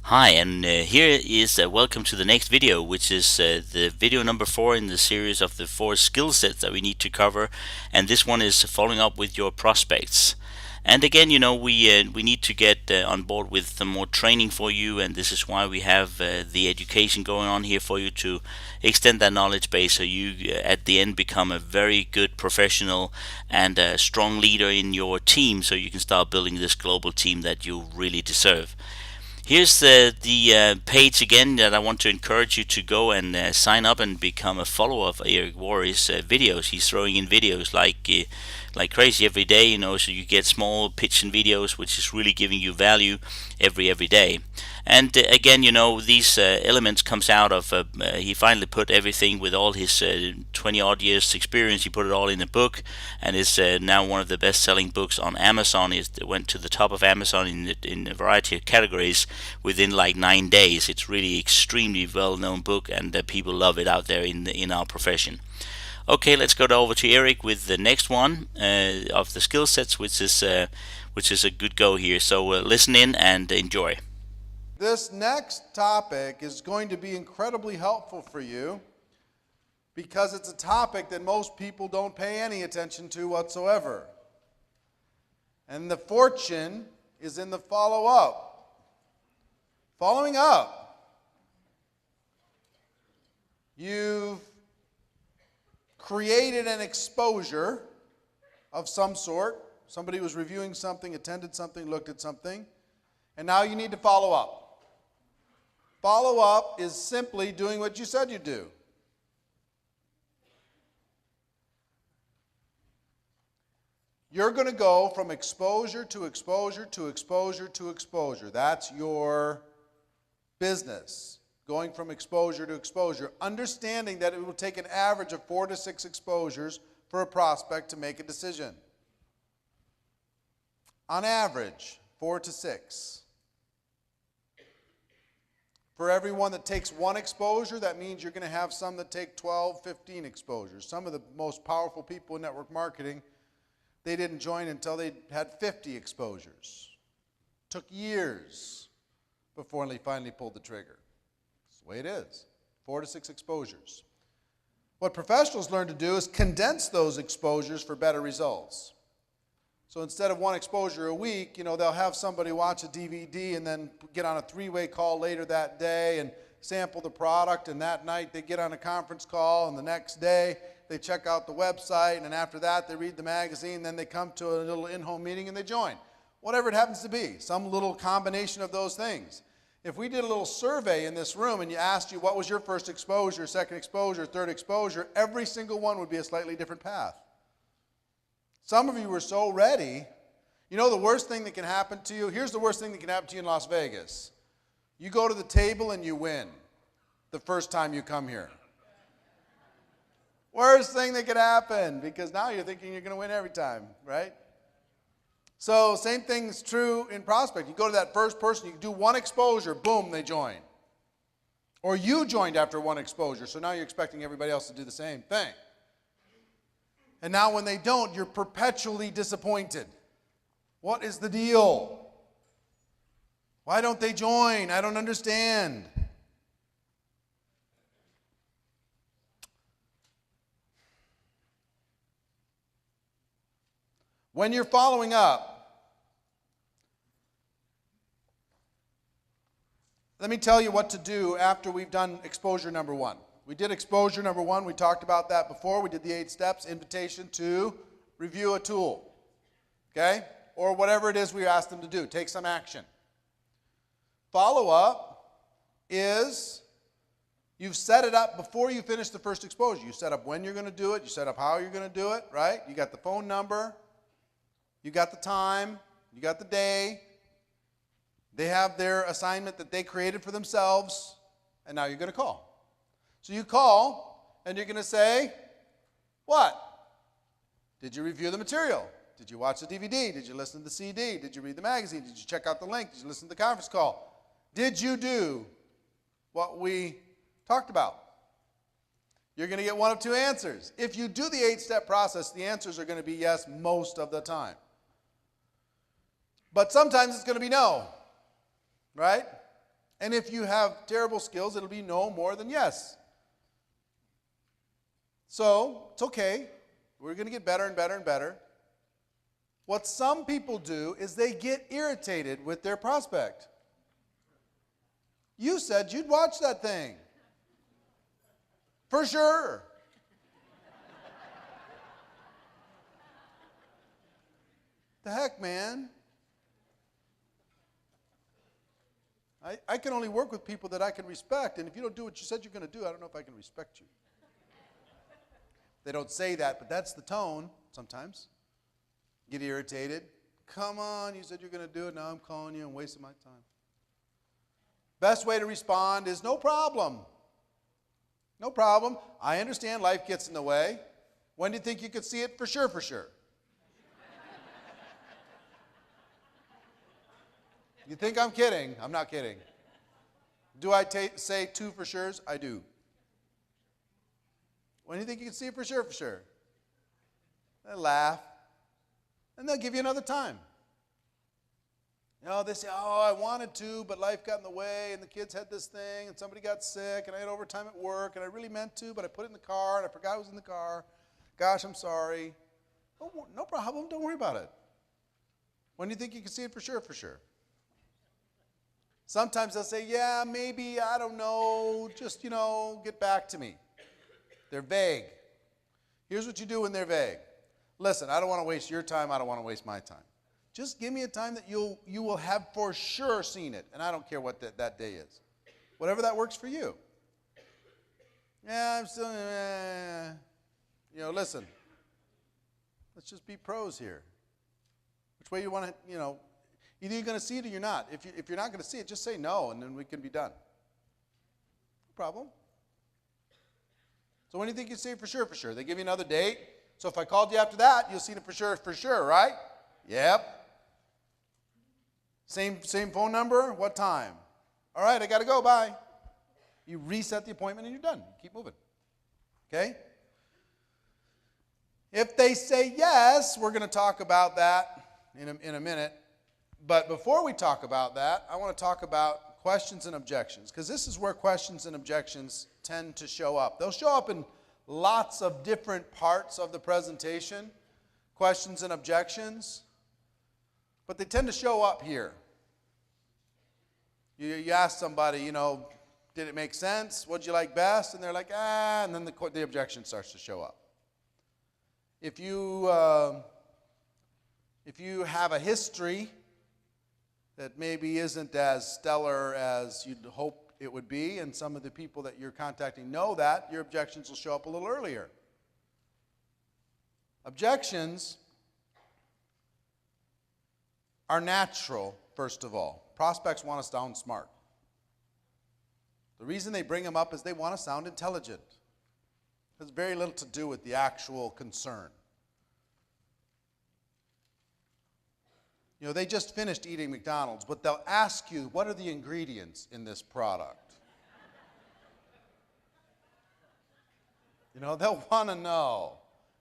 Hi, and here is welcome to the next video, which is the video number 4 in the series of the 4 skill sets that we need to cover. And this one is following up with your prospects. And again, we need to get on board with some more training for you, and this is why we have the education going on here for you to extend that knowledge base, so you at the end become a very good professional and a strong leader in your team, so you can start building this global team that you really deserve. Here's the page again that I want to encourage you to go and sign up and become a follower of Eric Worre's videos. He's throwing in videos like crazy every day, so you get small pitch and videos, which is really giving you value every day. And again, these elements comes out of he finally put everything with all his 20 odd years experience. He put it all in a book, and it's now one of the best-selling books on Amazon. It went to the top of Amazon in a variety of categories within like 9 days. It's really extremely well-known book, and people love it out there in our profession. Okay, let's go over to Eric with the next one of the skill sets, which is a good go here. So listen in and enjoy. This next topic is going to be incredibly helpful for you because it's a topic that most people don't pay any attention to whatsoever. And the fortune is in the follow-up. Following up. You've created an exposure of some sort. Somebody was reviewing something, attended something, looked at something, and now you need to follow up. Follow up is simply doing what you said you'd do. You're going to go from exposure to exposure to exposure to exposure. That's your business. Going from exposure to exposure. Understanding that it will take an average of 4 to 6 exposures for a prospect to make a decision. On average, 4 to 6. For everyone that takes 1 exposure, that means you're going to have some that take 12, 15 exposures. Some of the most powerful people in network marketing, they didn't join until they had 50 exposures. Took years before they finally pulled the trigger. That's the way it is. 4 to 6 exposures. What professionals learn to do is condense those exposures for better results. So instead of 1 exposure a week, they'll have somebody watch a DVD and then get on a 3-way call later that day and sample the product, and that night they get on a conference call, and the next day they check out the website, and after that they read the magazine, then they come to a little in-home meeting and they join. Whatever it happens to be, some little combination of those things. If we did a little survey in this room and you asked you what was your first exposure, second exposure, third exposure, every single one would be a slightly different path. Some of you were so ready. The worst thing that can happen to you, here's the worst thing that can happen to you in Las Vegas. You go to the table and you win the first time you come here. Worst thing that could happen, because now you're thinking you're going to win every time, right? So same thing is true in prospect. You go to that first person, you do 1 exposure, boom, they join. Or you joined after 1 exposure, so now you're expecting everybody else to do the same thing. And now when they don't, you're perpetually disappointed. What is the deal? Why don't they join? I don't understand. When you're following up, let me tell you what to do after we've done exposure number 1. We did exposure number 1. We talked about that before. We did the 8 steps, invitation to review a tool, okay? Or whatever it is we asked them to do. Take some action. Follow-up is you've set it up before you finish the first exposure. You set up when you're going to do it. You set up how you're going to do it, right? You got the phone number. You got the time. You got the day. They have their assignment that they created for themselves, and now you're going to call. So you call, and you're going to say, what? Did you review the material? Did you watch the DVD? Did you listen to the CD? Did you read the magazine? Did you check out the link? Did you listen to the conference call? Did you do what we talked about? You're going to get one of 2 answers. If you do the 8-step process, the answers are going to be yes most of the time. But sometimes it's going to be no, right? And if you have terrible skills, it'll be no more than yes. So, it's okay. We're going to get better and better and better. What some people do is they get irritated with their prospect. You said you'd watch that thing. For sure. The heck, man? I can only work with people that I can respect, and if you don't do what you said you're going to do, I don't know if I can respect you. They don't say that, but that's the tone sometimes. Get irritated. Come on, you said you're going to do it, now I'm calling you and wasting my time. Best way to respond is no problem. No problem. I understand life gets in the way. When do you think you could see it? For sure, for sure. You think I'm kidding? I'm not kidding. Do I say two for sures? I do. When do you think you can see it for sure, for sure? They laugh. And they'll give you another time. You know, they say, oh, I wanted to, but life got in the way, and the kids had this thing, and somebody got sick, and I had overtime at work, and I really meant to, but I put it in the car, and I forgot it was in the car. Gosh, I'm sorry. Oh, no problem. Don't worry about it. When do you think you can see it for sure, for sure? Sometimes they'll say, yeah, maybe, I don't know, just, get back to me. They're vague. Here's what you do when they're vague. Listen, I don't want to waste your time. I don't want to waste my time. Just give me a time that you will have for sure seen it, and I don't care what that day is. Whatever that works for you. Yeah, I'm still, listen. Let's just be pros here. Which way you want to, either you're going to see it or you're not. If you're not going to see it, just say no, and then we can be done. No problem. So when do you think you see it for sure, for sure? They give you another date. So if I called you after that, you'll see it for sure, right? Yep. Same phone number? What time? All right, I got to go, bye. You reset the appointment and you're done. Keep moving. Okay? If they say yes, we're going to talk about that in a minute. But before we talk about that, I want to talk about questions and objections, because this is where questions and objections tend to show up. They'll show up in lots of different parts of the presentation, questions and objections, but they tend to show up here. You ask somebody, did it make sense? What'd you like best? And they're like, and then the objection starts to show up. If you have a history that maybe isn't as stellar as you'd hope it would be, and some of the people that you're contacting know that, your objections will show up a little earlier. Objections are natural, first of all. Prospects want to sound smart. The reason they bring them up is they want to sound intelligent. It has very little to do with the actual concern. They just finished eating McDonald's, but they'll ask you, what are the ingredients in this product? They'll want to know.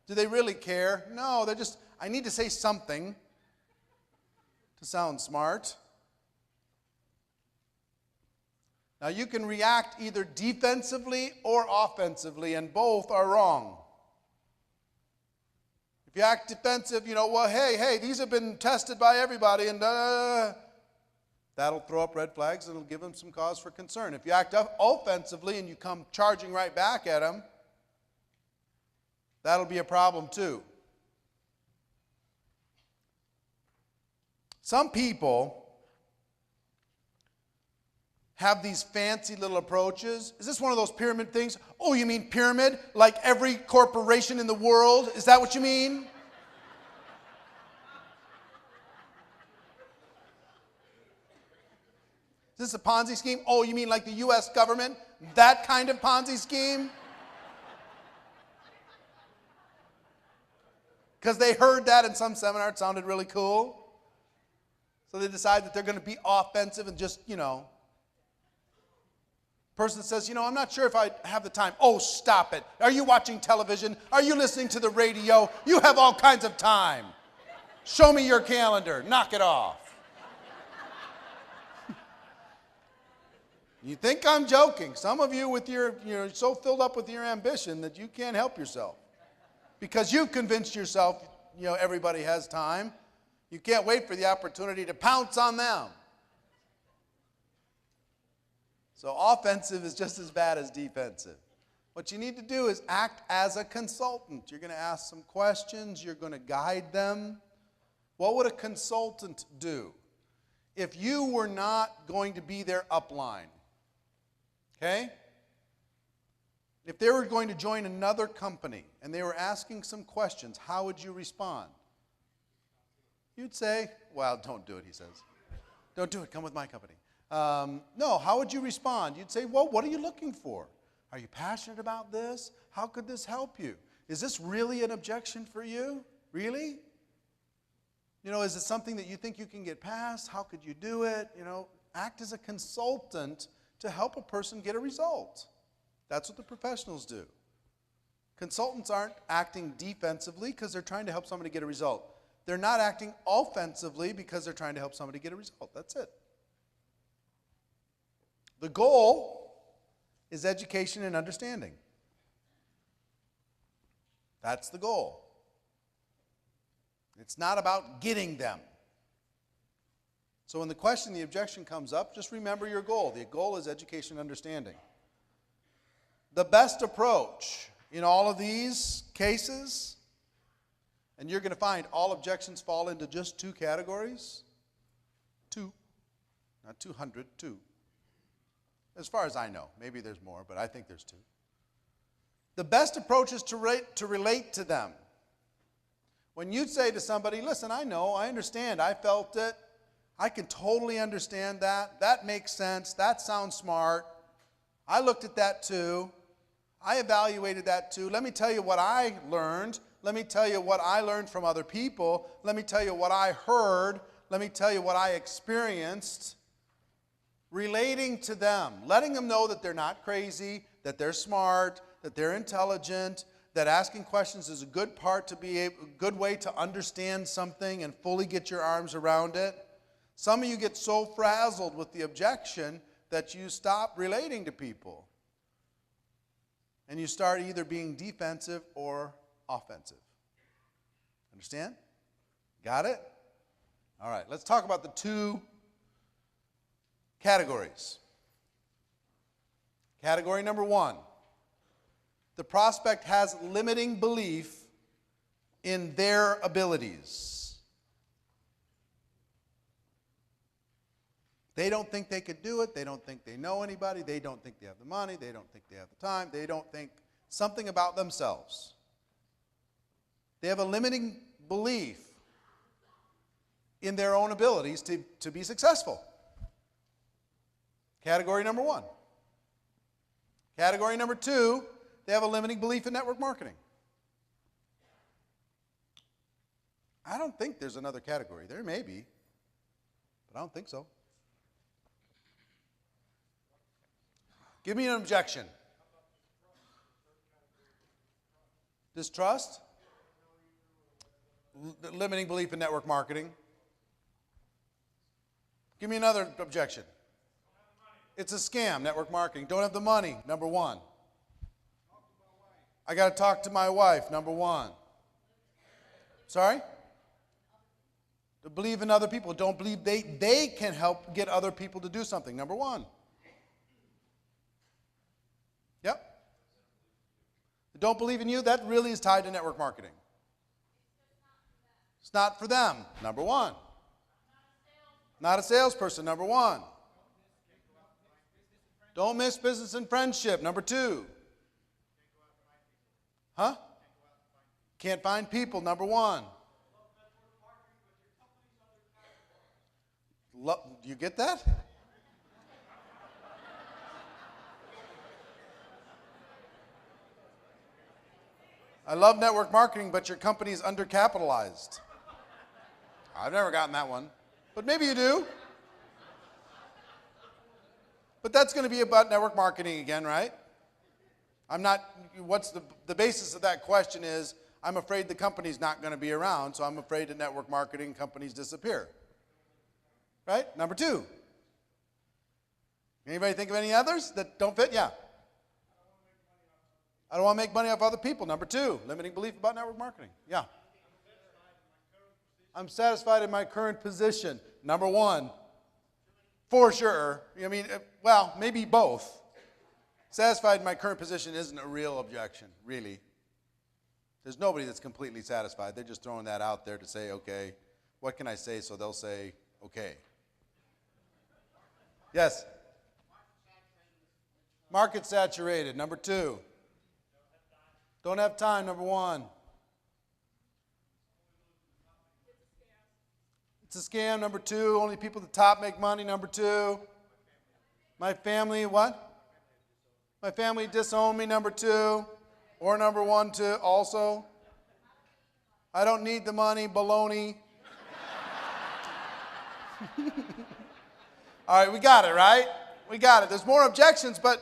Do they really care? No, they're just, I need to say something to sound smart. Now, you can react either defensively or offensively, and both are wrong. If you act defensive, well, hey, these have been tested by everybody, and that'll throw up red flags and it'll give them some cause for concern. If you act offensively and you come charging right back at them, that'll be a problem too. Some people have these fancy little approaches. Is this one of those pyramid things? Oh, you mean pyramid? Like every corporation in the world? Is that what you mean? Is this a Ponzi scheme? Oh, you mean like the U.S. government? That kind of Ponzi scheme? Because they heard that in some seminar. It sounded really cool. So they decide that they're going to be offensive and just, Person says, I'm not sure if I have the time. Oh, stop it. Are you watching television? Are you listening to the radio? You have all kinds of time. Show me your calendar. Knock it off. You think I'm joking. Some of you you're so filled up with your ambition that you can't help yourself. Because you've convinced yourself, everybody has time. You can't wait for the opportunity to pounce on them. So offensive is just as bad as defensive. What you need to do is act as a consultant. You're going to ask some questions. You're going to guide them. What would a consultant do if you were not going to be their upline? Okay? If they were going to join another company and they were asking some questions, how would you respond? You'd say, well, don't do it, he says. Don't do it. Come with my company. No, how would you respond? You'd say, well, what are you looking for? Are you passionate about this? How could this help you? Is this really an objection for you? Really? Is it something that you think you can get past? How could you do it? Act as a consultant to help a person get a result. That's what the professionals do. Consultants aren't acting defensively because they're trying to help somebody get a result. They're not acting offensively because they're trying to help somebody get a result. That's it. The goal is education and understanding. That's the goal. It's not about getting them. So when the objection comes up, just remember your goal. The goal is education and understanding. The best approach in all of these cases, and you're going to find all objections fall into just two categories. Two. Not 200, two. As far as I know. Maybe there's more, but I think there's two. The best approach is to relate to them. When you say to somebody, listen, I know, I understand, I felt it, I can totally understand that, that makes sense, that sounds smart, I looked at that too, I evaluated that too, let me tell you what I learned, let me tell you what I learned from other people, let me tell you what I heard, let me tell you what I experienced. Relating to them, letting them know that they're not crazy, that they're smart, that they're intelligent, that asking questions is a good good way to understand something and fully get your arms around it. Some of you get so frazzled with the objection that you stop relating to people. And you start either being defensive or offensive. Understand? Got it? All right, let's talk about the two categories. Category number one, the prospect has limiting belief in their abilities. They don't think they could do it. They don't think they know anybody. They don't think they have the money. They don't think they have the time. They don't think something about themselves. They have a limiting belief in their own abilities to be successful. Category number one. Category number two, they have a limiting belief in network marketing. I don't think there's another category. There may be, but I don't think so. Give me an objection. Distrust? Limiting belief in network marketing. Give me another objection. It's a scam, network marketing. Don't have the money, number one. I got to talk to my wife, number one. Sorry? To believe in other people. Don't believe they can help get other people to do something, number one. Yep. Don't believe in you, that really is tied to network marketing. It's not for them, number one. Not a salesperson, number one. Don't miss business and friendship, number two. Huh? Can't find people, number one. Do you get that? I love network marketing, but your company's undercapitalized. I've never gotten that one, but maybe you do. But that's going to be about network marketing again, right? What's the basis of that question is, I'm afraid the company's not going to be around, so I'm afraid that network marketing companies disappear. Right? Number two, Anybody think of any others that don't fit? Yeah. I don't want to make money off other people. Number 2, limiting belief about network marketing. Yeah. I'm satisfied in my current position. Number 1, for sure. I mean, well, maybe both. Satisfied in my current position isn't a real objection, really. There's nobody that's completely satisfied. They're just throwing that out there to say, okay, what can I say? So they'll say, okay. Yes? Market saturated. Number 2. Don't have time. Number 1. It's a scam. Number 2. Only people at the top make money. Number 2. My family, what? My family disowned me. Number 2. Or number 1, too, also. I don't need the money. Baloney. All right, we got it, right? We got it. There's more objections, but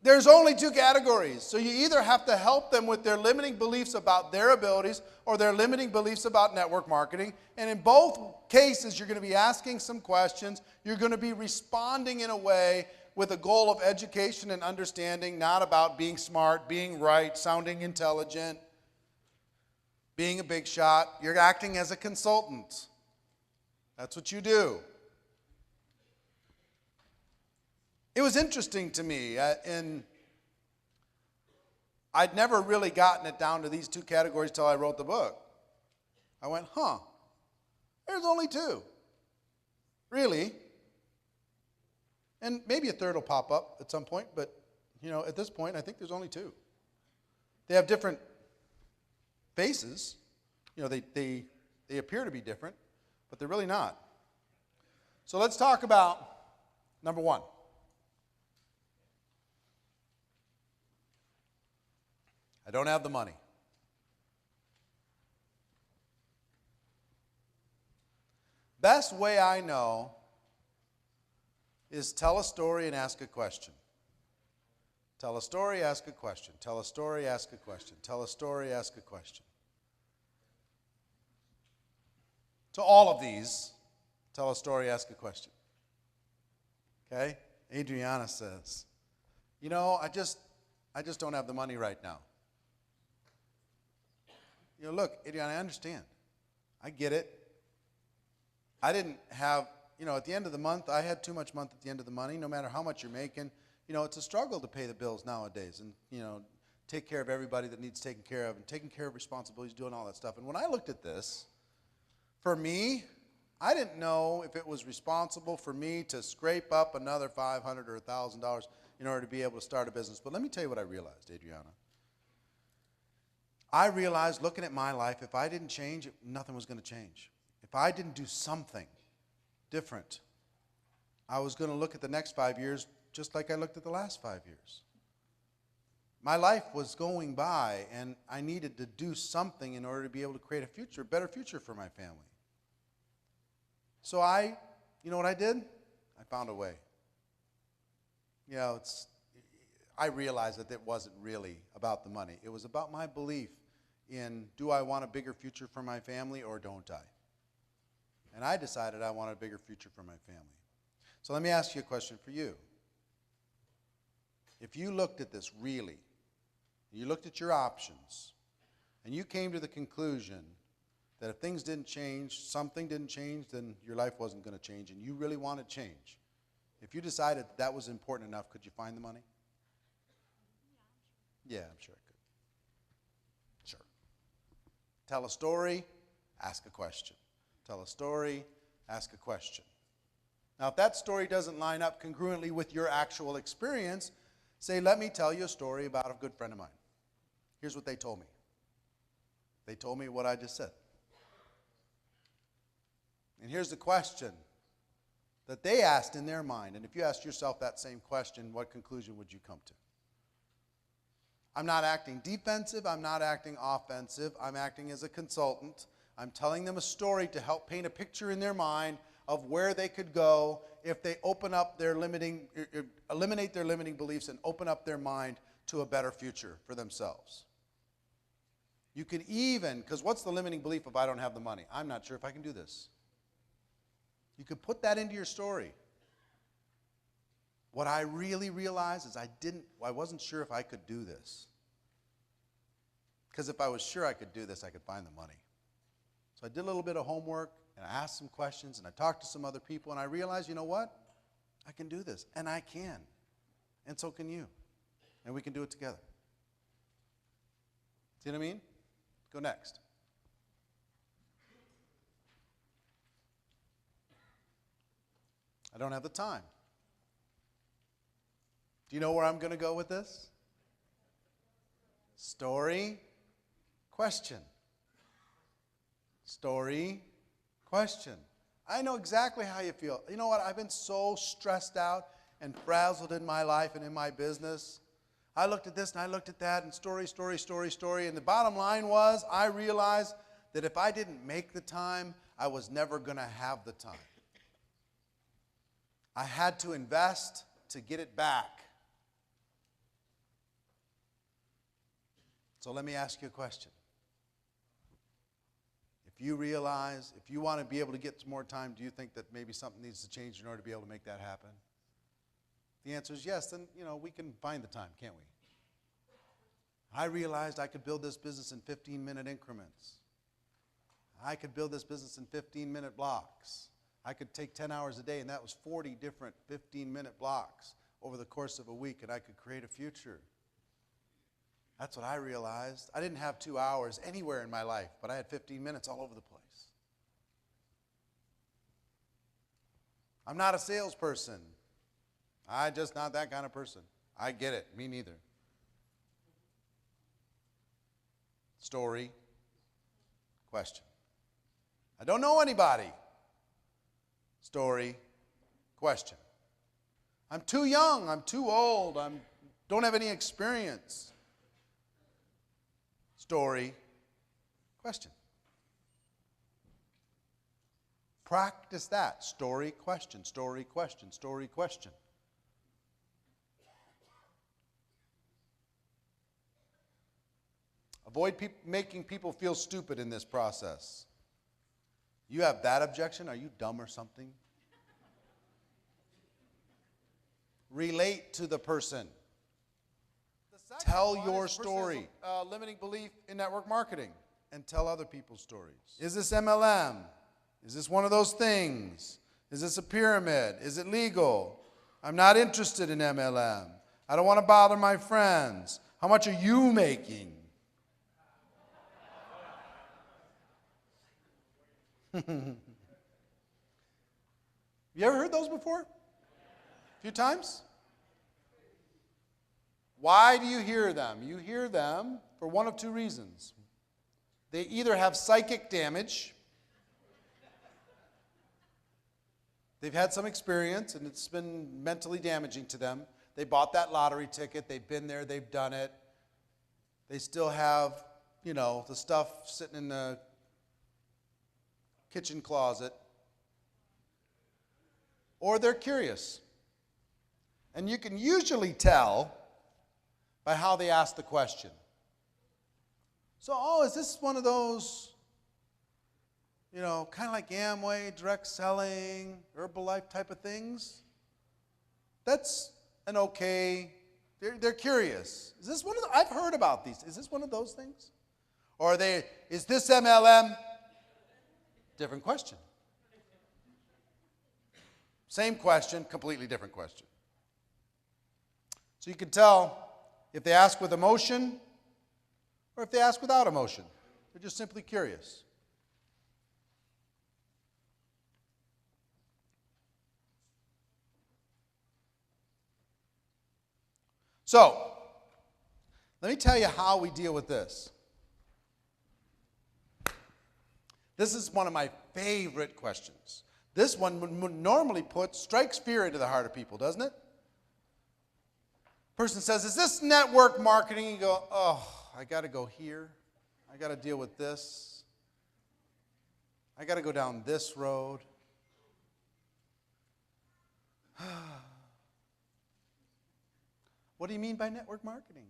there's only 2 categories. So you either have to help them with their limiting beliefs about their abilities or their limiting beliefs about network marketing. And in both cases, you're going to be asking some questions. You're going to be responding in a way with a goal of education and understanding, not about being smart, being right, sounding intelligent, being a big shot. You're acting as a consultant. That's what you do. It was interesting to me, and I'd never really gotten it down to these 2 categories till I wrote the book. I went, there's only 2. Really? And maybe a third will pop up at some point, but at this point, I think there's only 2. They have different faces. They appear to be different, but they're really not. So let's talk about number 1. I don't have the money. Best way I know is tell a story and ask a question. Tell a story, ask a question. Tell a story, ask a question. Tell a story, ask a question. To all of these, tell a story, ask a question. Okay? Adriana says, I just don't have the money right now. Look, Adriana, I understand. I get it. I didn't have, at the end of the month, I had too much month at the end of the money, no matter how much you're making. It's a struggle to pay the bills nowadays and, take care of everybody that needs taken care of and taking care of responsibilities, doing all that stuff. And when I looked at this, for me, I didn't know if it was responsible for me to scrape up another $500 or $1,000 in order to be able to start a business. But let me tell you what I realized, Adriana. I realized, looking at my life, if I didn't change, nothing was going to change. If I didn't do something different, I was going to look at the next 5 years just like I looked at the last 5 years. My life was going by, and I needed to do something in order to be able to create a better future for my family. So you know what I did? I found a way. I realized that it wasn't really about the money. It was about my belief in, do I want a bigger future for my family or don't I? And I decided I wanted a bigger future for my family. So let me ask you a question for you. If you looked at this really, you looked at your options, and you came to the conclusion that if things didn't change, something didn't change, then your life wasn't going to change, and you really wanted change. If you decided that was important enough, could you find the money? Yeah, I'm sure I could. Sure. Tell a story, ask a question. Tell a story, ask a question. Now, if that story doesn't line up congruently with your actual experience, say, let me tell you a story about a good friend of mine. Here's what they told me. They told me what I just said. And here's the question that they asked in their mind. And if you asked yourself that same question, what conclusion would you come to? I'm not acting defensive. I'm not acting offensive. I'm acting as a consultant. I'm telling them a story to help paint a picture in their mind of where they could go if they eliminate their limiting beliefs and open up their mind to a better future for themselves. You could even, because what's the limiting belief if I don't have the money? I'm not sure if I can do this. You could put that into your story. What I really realized is I wasn't sure if I could do this. Because if I was sure I could do this, I could find the money. So I did a little bit of homework, and I asked some questions, and I talked to some other people, and I realized, you know what? I can do this, and I can. And so can you. And we can do it together. See what I mean? Go next. I don't have the time. Do you know where I'm going to go with this? Story, question. Story, question. I know exactly how you feel. You know what? I've been so stressed out and frazzled in my life and in my business. I looked at this and I looked at that and story. And the bottom line was I realized that if I didn't make the time, I was never going to have the time. I had to invest to get it back. So let me ask you a question. If you want to be able to get some more time, do you think that maybe something needs to change in order to be able to make that happen? The answer is yes, then, we can find the time, can't we? I realized I could build this business in 15-minute increments. I could build this business in 15-minute blocks. I could take 10 hours a day, and that was 40 different 15-minute blocks over the course of a week, and I could create a future. That's what I realized. I didn't have 2 hours anywhere in my life, but I had 15 minutes all over the place. I'm not a salesperson. I'm just not that kind of person. I get it. Me neither. Story, question. I don't know anybody. Story, question. I'm too young. I'm too old. I don't have any experience. Story, question. Practice that. Story, question, story, question, story, question. Avoid making people feel stupid in this process. You have that objection? Are you dumb or something? Relate to the person. Tell your story. Limiting belief in network marketing and tell other people's stories. Is this MLM? Is this one of those things? Is this a pyramid? Is it legal? I'm not interested in MLM. I don't want to bother my friends. How much are you making? You ever heard those before? A few times? Why do you hear them? You hear them for one of two reasons. They either have psychic damage, they've had some experience and it's been mentally damaging to them. They bought that lottery ticket, they've been there, they've done it. They still have, the stuff sitting in the kitchen closet. Or they're curious. And you can usually tell by how they ask the question. So, is this one of those, kind of like Amway, direct selling, Herbalife type of things? That's an okay, they're curious. Is this one of I've heard about these. Is this one of those things? Or is this MLM? Different question. Same question, completely different question. So you can tell if they ask with emotion or if they ask without emotion. They're just simply curious. So, let me tell you how we deal with this. This is one of my favorite questions. This one normally strikes fear into the heart of people, doesn't it? Person says, is this network marketing? You go, I got to go here. I got to deal with this. I got to go down this road. What do you mean by network marketing?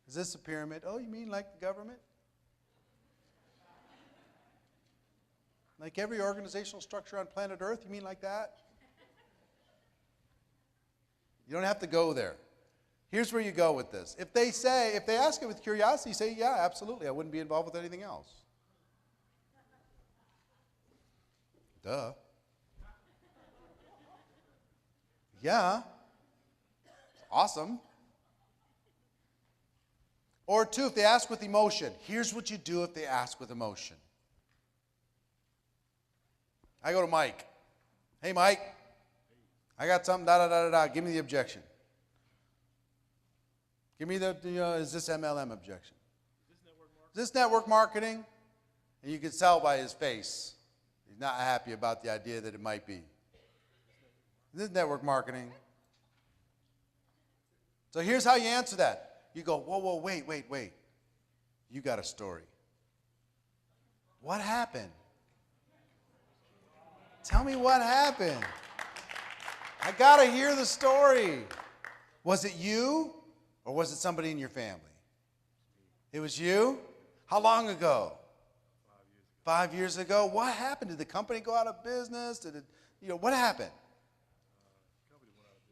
Is this a pyramid? Oh, you mean like the government? Like every organizational structure on planet Earth? You mean like that? You don't have to go there. Here's where you go with this. If they ask it with curiosity, say, yeah, absolutely, I wouldn't be involved with anything else. Duh. Yeah. Awesome. Or two, if they ask with emotion, here's what you do if they ask with emotion. I go to Mike. Hey, Mike, I got something, da-da-da-da-da. Give me the objection. Give me is this MLM objection? Is this network marketing? And you can tell by his face. He's not happy about the idea that it might be. Is this network marketing? So here's how you answer that. You go, whoa, wait. You got a story. What happened? Tell me what happened. I got to hear the story. Was it you or was it somebody in your family? It was you? How long ago? 5 years ago. What happened? Did the company go out of business? What happened?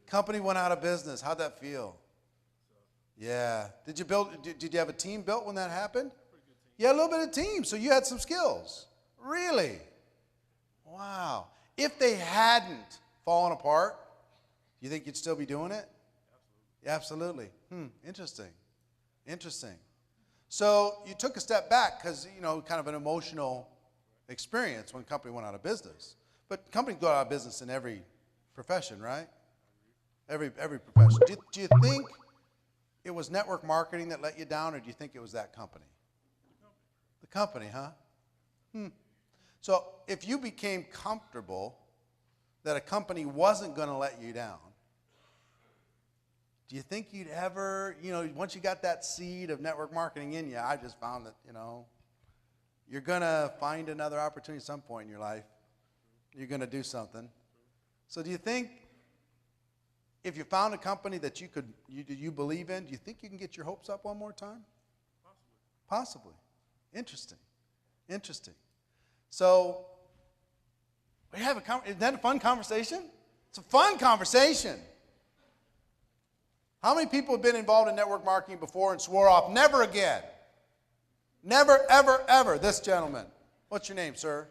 Company went out of business. How'd that feel? Yeah. Did you have a team built when that happened? Yeah, a little bit of team. So you had some skills. Really? Wow. If they hadn't fallen apart, do you think you'd still be doing it? Absolutely. Interesting. So you took a step back because, kind of an emotional experience when a company went out of business. But companies go out of business in every profession, right? Every profession. Do you think it was network marketing that let you down, or do you think it was that company? The company, huh? So if you became comfortable that a company wasn't going to let you down, do you think you'd ever, once you got that seed of network marketing in you, I just found that, you're going to find another opportunity at some point in your life. You're going to do something. So do you think if you found a company that you believe in, do you think you can get your hopes up one more time? Possibly. Interesting. So we have isn't that a fun conversation? It's a fun conversation. How many people have been involved in network marketing before and swore off, never again? Never, ever, ever. This gentleman. What's your name, sir?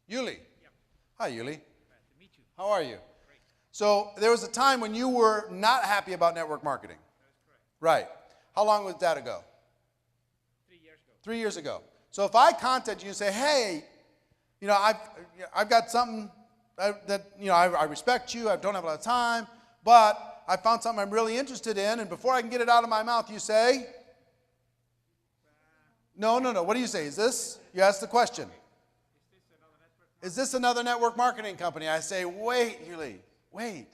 Yuli. Yep. Hi, Yuli. Glad to meet you. How are you? Great. So there was a time when you were not happy about network marketing. That is correct. Right. How long was that ago? 3 years ago. 3 years ago. So if I contact you and say, hey, I've got something I respect you, I don't have a lot of time, but I found something I'm really interested in, and before I can get it out of my mouth, you say, no. What do you say? You ask the question. Is this another network marketing company? I say, wait, Yuli, wait.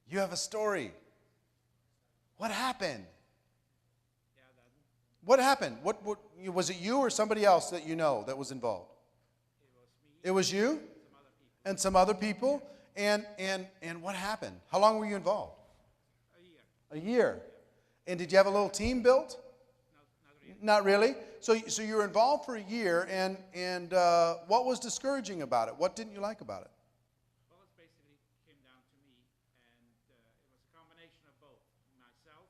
You have a story. What happened? What happened? What was it you or somebody else that you know that was involved? It was me. It was you? And some other people? And what happened? How long were you involved? A year. And did you have a little team built? Not really. So you were involved for a year, and what was discouraging about it? What didn't you like about it? Well, it basically came down to me, and it was a combination of both. Myself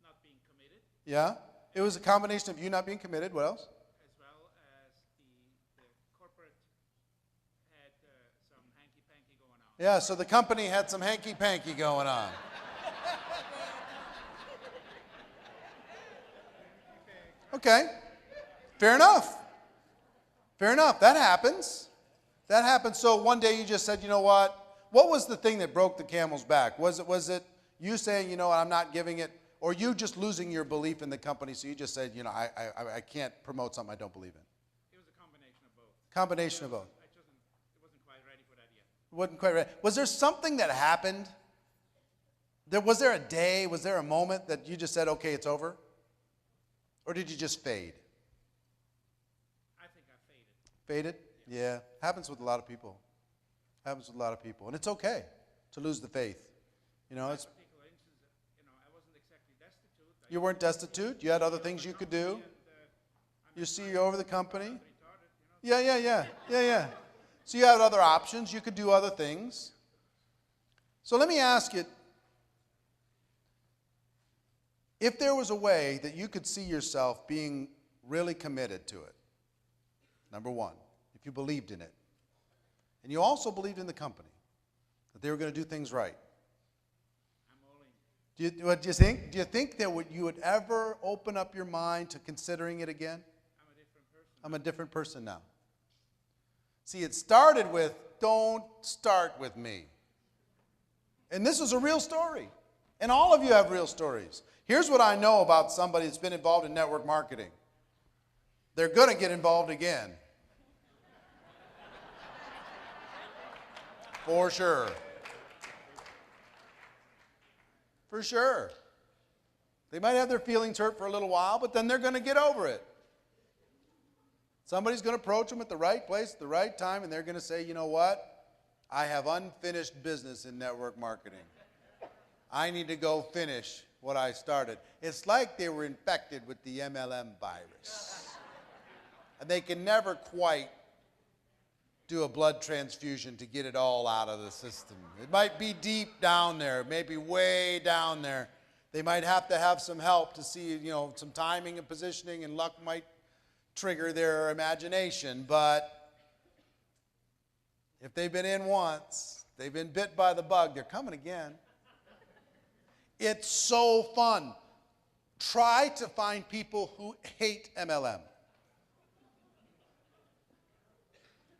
not being committed. Yeah? It was a combination of you not being committed. What else? As well as the corporate had some hanky-panky going on. Yeah, so the company had some hanky-panky going on. Okay. Fair enough. That happens. So one day you just said, you know what? What was the thing that broke the camel's back? Was it you saying, you know what, I'm not giving it, or you just losing your belief in the company, so you just said, I can't promote something I don't believe in? It was a combination of both. Combination of both. It wasn't quite ready for that yet. Wasn't quite ready. Was there something that happened? Was there a day, was there a moment that you just said, okay, it's over? Or did you just fade? I think I faded. Faded? Yeah. Happens with a lot of people. And it's okay to lose the faith. In that particular instance, I wasn't exactly destitute. You weren't destitute. You had other things you could do. You see over the company. Yeah. So you had other options. You could do other things. So let me ask you, if there was a way that you could see yourself being really committed to it, number one, if you believed in it, and you also believed in the company, that they were going to do things right. I'm all in. What do you think? Do you think that you would ever open up your mind to considering it again? I'm a different person. I'm a different person now. See, it started with, don't start with me. And this was a real story. And all of you have real stories. Here's what I know about somebody that's been involved in network marketing. They're going to get involved again. For sure. For sure. They might have their feelings hurt for a little while, but then they're going to get over it. Somebody's going to approach them at the right place at the right time, and they're going to say, you know what? I have unfinished business in network marketing. I need to go finish what I started. It's like they were infected with the MLM virus. And they can never quite do a blood transfusion to get it all out of the system. It might be deep down there, maybe way down there. They might have to have some help to see, some timing and positioning, and luck might trigger their imagination. But if they've been in once, they've been bit by the bug, they're coming again. It's so fun. Try to find people who hate MLM.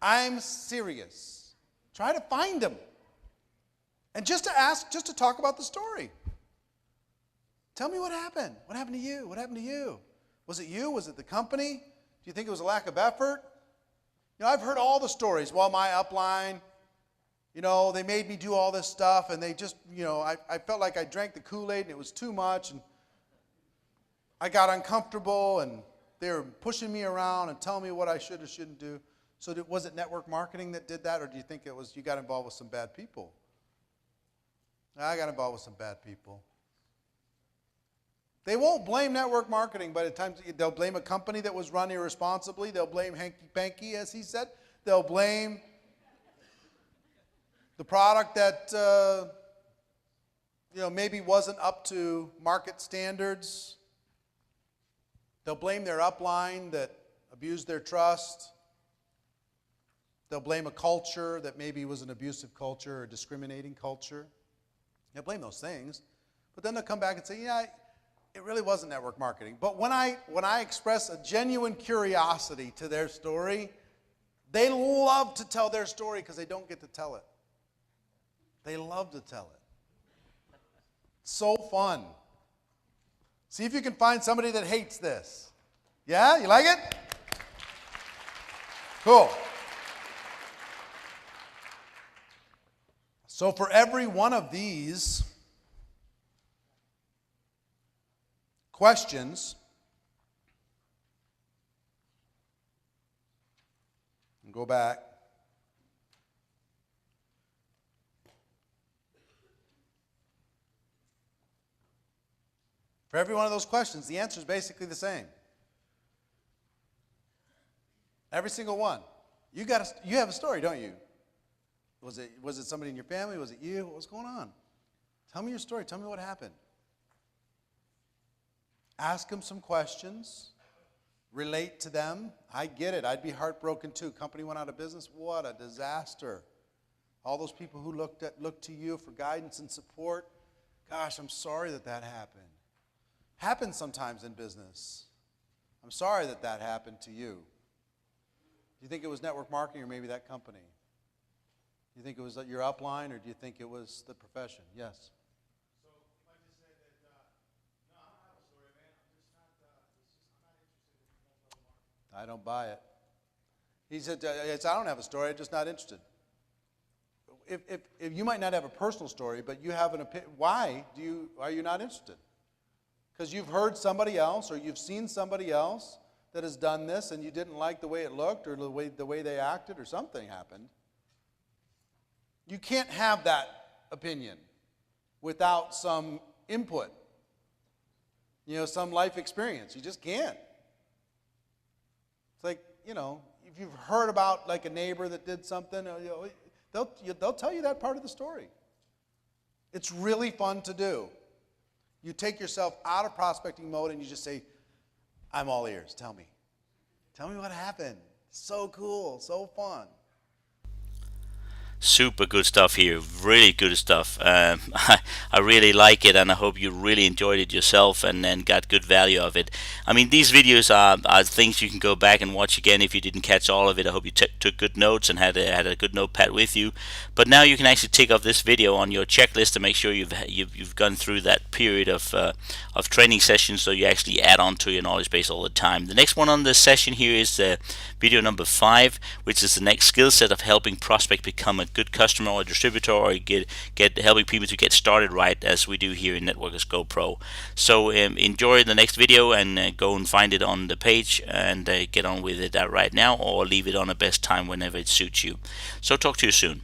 I'm serious. Try to find them. And just to talk about the story. Tell me what happened. What happened to you? What happened to you? Was it you? Was it the company? Do you think it was a lack of effort? I've heard all the stories. Well, my upline, they made me do all this stuff, and they just, I felt like I drank the Kool-Aid and it was too much, and I got uncomfortable, and they were pushing me around and telling me what I should or shouldn't do. So was it network marketing that did that, or do you think it was you got involved with some bad people? I got involved with some bad people. They won't blame network marketing by the time they'll blame a company that was run irresponsibly. They'll blame Hanky Panky, as he said. They'll blame the product that maybe wasn't up to market standards. They'll blame their upline that abused their trust. They'll blame a culture that maybe was an abusive culture or discriminating culture. They'll blame those things. But then they'll come back and say, it really wasn't network marketing. But when I express a genuine curiosity to their story, they love to tell their story because they don't get to tell it. They love to tell it. So fun. See if you can find somebody that hates this. Yeah? You like it? Cool. So for every one of these questions, and go back. For every one of those questions, the answer is basically the same. Every single one. You have a story, don't you? Was it somebody in your family? Was it you? What was going on? Tell me your story. Tell me what happened. Ask them some questions. Relate to them. I get it. I'd be heartbroken too. Company went out of business. What a disaster. All those people who looked to you for guidance and support. Gosh, I'm sorry that happened. Happens sometimes in business. I'm sorry that happened to you. Do you think it was network marketing or maybe that company? Do you think it was your upline, or do you think it was the profession? Yes. So if I just say that, no, I don't have a story, man. I'm not interested in I don't buy it. He said, I don't have a story. I'm just not interested. If you might not have a personal story, but you have an opinion, why are you not interested? Because you've heard somebody else, or you've seen somebody else that has done this, and you didn't like the way it looked, or the way they acted, or something happened. You can't have that opinion without some input, some life experience. You just can't. It's like, if you've heard about like a neighbor that did something, they'll tell you that part of the story. It's really fun to do. You take yourself out of prospecting mode and you just say, I'm all ears. Tell me. Tell me what happened. So cool. So fun. Super good stuff here, really good stuff. I really like it, and I hope you really enjoyed it yourself and got good value of it. I mean, these videos are things you can go back and watch again if you didn't catch all of it. I hope you took good notes and had a good notepad with you. But now you can actually tick off this video on your checklist to make sure you've gone through that period of training sessions, so you actually add on to your knowledge base all the time. The next one on this session here is video number 5, which is the next skill set of helping prospect become a good customer or distributor, or get helping people to get started right, as we do here in Networkers Go Pro. So enjoy the next video and go and find it on the page and get on with it right now, or leave it on a best time whenever it suits you. So talk to you soon.